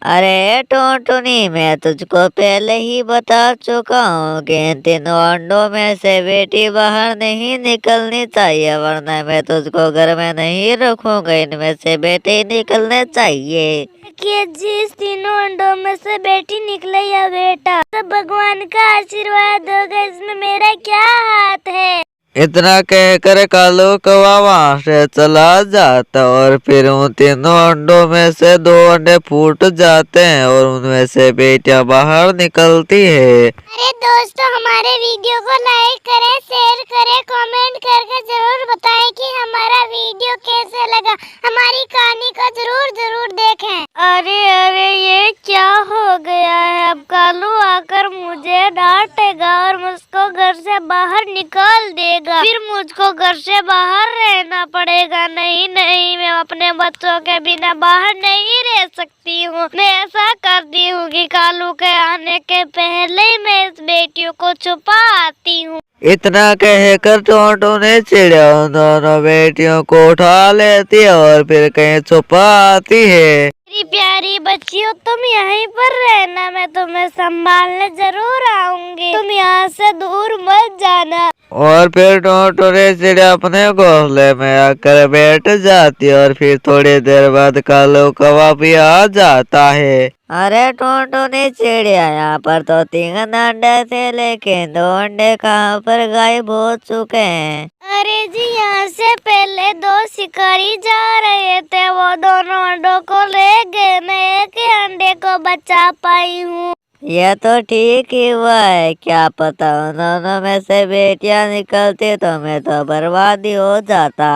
अरे टोनटुनी, मैं तुझको पहले ही बता चुका हूँ कि इन तीनों अंडों में से बेटी बाहर नहीं निकलनी चाहिए, वरना मैं तुझको घर में नहीं रखूंगा। इनमें से बेटी निकलने चाहिए। देखिए जी, इस तीनों अंडों में से बेटी निकले या बेटा, तो भगवान का आशीर्वाद होगा, इसमें मेरा क्या हाथ है। इतना कहकर कालू कौवा वहाँ से चला जाता और फिर उन तीनों अंडों में से 2 अंडे फूट जाते हैं और उनमें से बेटियां बाहर निकलती है। अरे दोस्तों, हमारे वीडियो को लाइक करें, शेयर करें, कमेंट करके जरूर बताएं कि हमारा वीडियो कैसे लगा। हमारी कहानी को जरूर जरूर देखें। अरे अरे, ये क्या हो गया है? अब कालू आकर मुझे डांटेगा और मुझको घर से बाहर निकाल देगा, फिर मुझको घर से बाहर रहना पड़ेगा। नहीं नहीं, मैं अपने बच्चों के बिना बाहर नहीं रह सकती हूँ। मैं ऐसा करती हूँ कि कालू के आने के पहले ही मैं इस बेटियों को छुपा आती हूँ। इतना कहकर टोंटो ने चिड़िया उन दोनों बेटियों को उठा लेती है और फिर कहीं छुपा आती है। मेरी प्यारी बच्चियों, तुम यहीं पर रहना, मैं तुम्हें संभालने जरूर आऊंगी। तुम यहाँ से दूर मत जाना। और फिर टोंटो ने चिड़िया अपने घोंसले में आकर बैठ जाती है और फिर थोड़ी देर बाद कालू कौवा भी आ जाता है। अरे टोनटुनी चिड़िया, यहाँ पर तो 3 अंडे थे, लेकिन 2 अंडे कहाँ पर गायब हो चुके हैं? अरे जी, यहाँ से पहले 2 शिकारी जा रहे थे, वो दोनों अंडों को ले गए। मैं एक ही अंडे को बचा पाई हूँ। यह तो ठीक ही हुआ है, क्या पता उन दोनों में से बेटियां निकलती तो मैं तो बर्बादी हो जाता।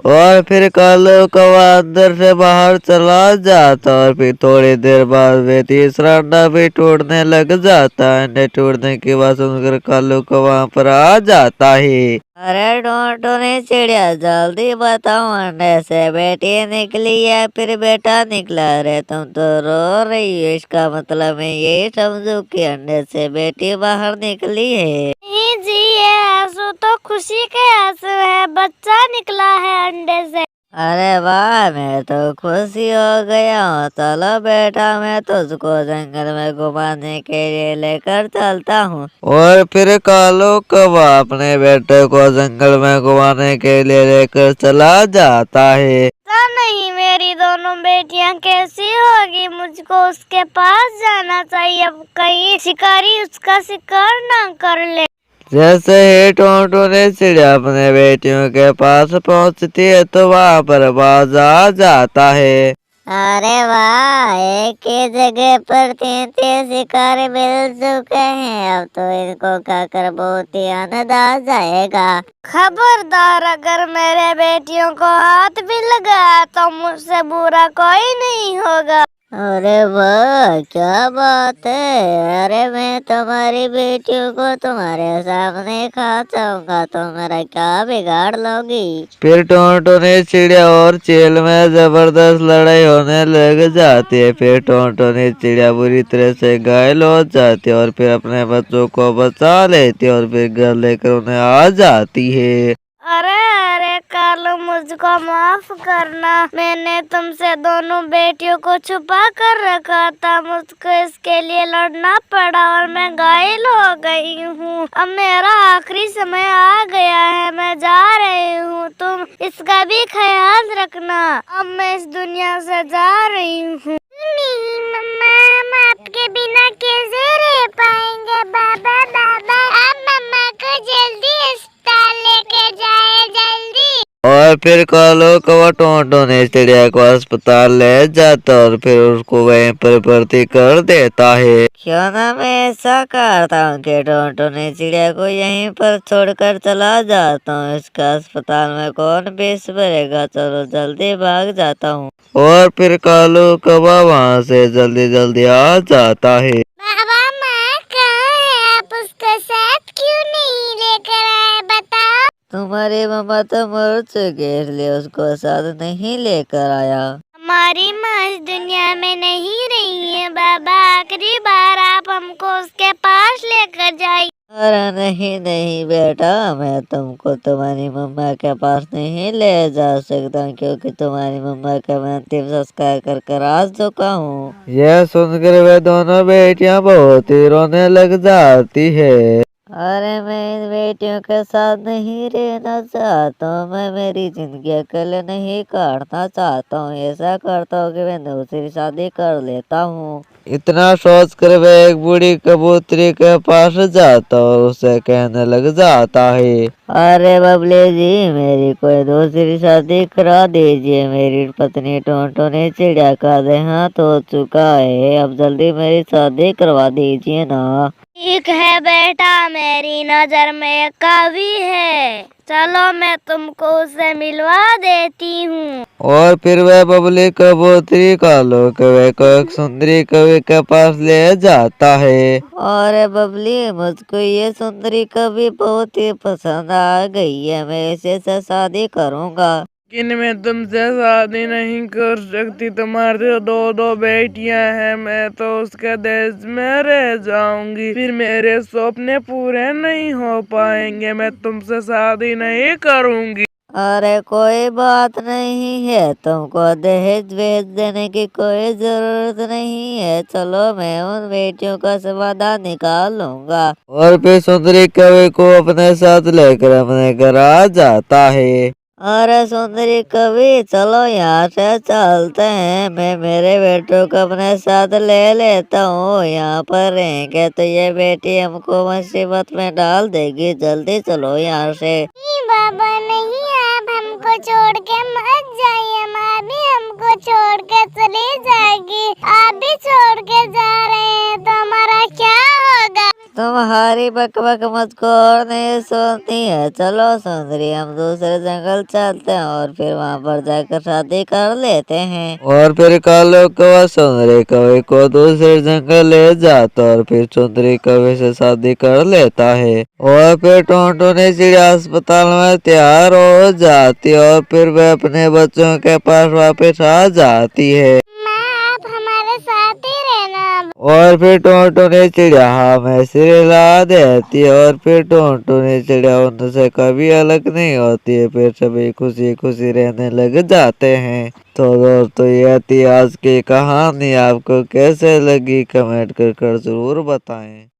और फिर कालू कौवा अंदर से बाहर चला जाता और फिर थोड़ी देर बाद वे तीसरा अंडा भी टूटने लग जाता। अंडे टूटने की आवाज सुनकर कालू कौवा पर आ जाता है। अरे टोनटुनी चिड़िया, जल्दी बताओ, अंडे से बेटी निकली या फिर बेटा निकला? अरे तुम तो रो रही हो, इसका मतलब मैं यही समझू कि अंडे से बेटी बाहर निकली है। नहीं जी, ये आंसू तो खुशी के आंसू है, बच्चा निकला है अंडे से। अरे वाह, मैं तो खुशी हो गया हूँ। चलो बेटा, मैं तुझको जंगल में घुमाने के लिए लेकर चलता हूँ। और फिर कालू कौवा अपने बेटे को जंगल में घुमाने के लिए लेकर चला जाता है। नहीं, मेरी दोनों बेटियां कैसी होगी? मुझको उसके पास जाना चाहिए, अब कहीं शिकारी उसका शिकार ना कर ले। जैसे ही टोंटो ने चिड़िया अपने बेटियों के पास पहुंचती है तो वहाँ पर बाज आ जाता है। अरे वाह, एक ही जगह पर 3 शिकार मिल चुके हैं। अब तो इनको खाकर बहुत ही आनंद आ जाएगा। खबरदार, अगर मेरे बेटियों को हाथ भी लगा तो मुझसे बुरा कोई नहीं होगा। अरे वाह, क्या बात है! अरे मैं तुम्हारी बेटियों को तुम्हारे सामने खा जाऊंगा, तो मेरा क्या बिगाड़ लोगी? फिर टोंटो ने चिड़िया और चील में जबरदस्त लड़ाई होने लग जाती है। फिर टोंटो ने चिड़िया बुरी तरह से घायल हो जाती है और फिर अपने बच्चों को बचा लेती है और फिर घर लेकर उन्हें आ जाती है। अरे अरे कालू, मुझको माफ करना, मैंने तुमसे दोनों बेटियों को छुपा कर रखा था। मुझको इसके लिए लड़ना पड़ा और मैं घायल हो गई हूँ। अब मेरा आखिरी समय आ गया है, मैं जा रही हूँ, तुम इसका भी ख्याल रखना। अब मैं इस दुनिया से जा रही हूँ। नहीं मम्मा, हम आपके बिना कैसे रह पाएंगे? बाबा बाबा, आप मम्मा को जल्दी अस्पताल लेके जाए, जल्दी। और फिर कालू कौवा टोंटो ने चिड़िया को अस्पताल ले जाता और फिर उसको वहीं पर भर्ती कर देता है। क्यों ना मैं ऐसा करता हूँ कि टोनटुनी चिड़िया को यहीं पर छोड़कर चला जाता हूँ। इसका अस्पताल में कौन फीस भरेगा? चलो जल्दी भाग जाता हूँ। और फिर कालू कौवा वहाँ से जल्दी जल्दी आ जाता है। बाबा, माँ कहाँ है? आप उसका साथ क्यों नहीं लेकर आए, बताओ। तुम्हारी मम्मा तो मर चुकी है, इसलिए उसको साथ नहीं लेकर आया। हमारी माँ इस दुनिया में नहीं रही है बाबा, आखिरी बार आप हमको उसके पास लेकर जाइए। अरे नहीं नहीं बेटा, मैं तुमको को तुम्हारी मम्मा के पास नहीं ले जा सकता, क्योंकि तुम्हारी मम्मा का मैं अंतिम संस्कार कर कर आ चुका हूँ। यह सुनकर वे दोनों बेटियां बहुत ही रोने लग जाती है। अरे मैं इन बेटियों के साथ नहीं रहना चाहता हूँ, मैं मेरी जिंदगी अकेले नहीं काटना चाहता हूँ। ऐसा करता हूँ कि मैं दूसरी शादी कर लेता हूँ। इतना सोच कर वह एक बूढ़ी कबूतरी के पास जाता और उसे कहने लग जाता है, अरे बबले जी, मेरी कोई दूसरी शादी करा दीजिए। मेरी पत्नी टोनटोनी चिड़िया का देहांत हो चुका है, अब जल्दी मेरी शादी करवा दीजिए ना। ठीक है बेटा, मेरी नजर में एक कवि है, चलो मैं तुमको उससे मिलवा देती हूँ। और फिर वह बबली कबूतरी का लोग वह को एक सुंदरी कवि के पास ले जाता है। अरे बबली, मुझको ये सुंदरी कवि बहुत ही पसंद आ गई है, मैं इसे से शादी करूँगा। लेकिन मैं तुमसे शादी नहीं कर सकती, तुम्हारे दो बेटियां हैं, मैं तो उसके देश में रह जाऊंगी, फिर मेरे सपने पूरे नहीं हो पाएंगे, मैं तुमसे शादी नहीं करूंगी। अरे कोई बात नहीं है, तुमको दहेज भेज देने की कोई जरूरत नहीं है, चलो मैं उन बेटियों का समाधान निकाल लूंगा। और फिर सुंदरी कवि को अपने साथ लेकर अपने घर आ जाता है। अरे सुंदरी कवि, चलो यहाँ से चलते हैं, मैं मेरे बेटों को अपने साथ ले लेता हूँ। यहाँ पर रहेंगे तो ये बेटी हमको मुसीबत में डाल देगी, जल्दी चलो यहाँ से। नहीं बाबा नहीं, आप हमको छोड़ के मत जाइए, माँ भी हमको छोड़ के चली जाएगी, आप भी छोड़ के जा रहे हैं तो हमारा क्या होगा। तुम्हारी बकबक मुझको और नहीं सुनती है, चलो सुंदरी हम दूसरे जंगल चलते हैं और फिर वहाँ पर जाकर शादी कर लेते हैं। और फिर कालो कौवा सुंदरी कवि को दूसरे जंगल ले जाता और फिर सुंदरी कवि से शादी कर लेता है। और फिर टोनटोनी चिड़िया अस्पताल में तैयार हो जाती है और फिर वह अपने बच्चों के पास वापस आ जाती है। माँ आप हमारे साथ ही रहना। और फिर टोनटोनी चिड़िया हमें सिर हिला देती है और फिर टोनटोनी चिड़िया उनसे कभी अलग नहीं होती है, फिर सभी खुशी खुशी रहने लग जाते हैं। तो दोस्तों, ये थी आज की कहानी, आपको कैसे लगी कमेंट कर जरूर बताएं।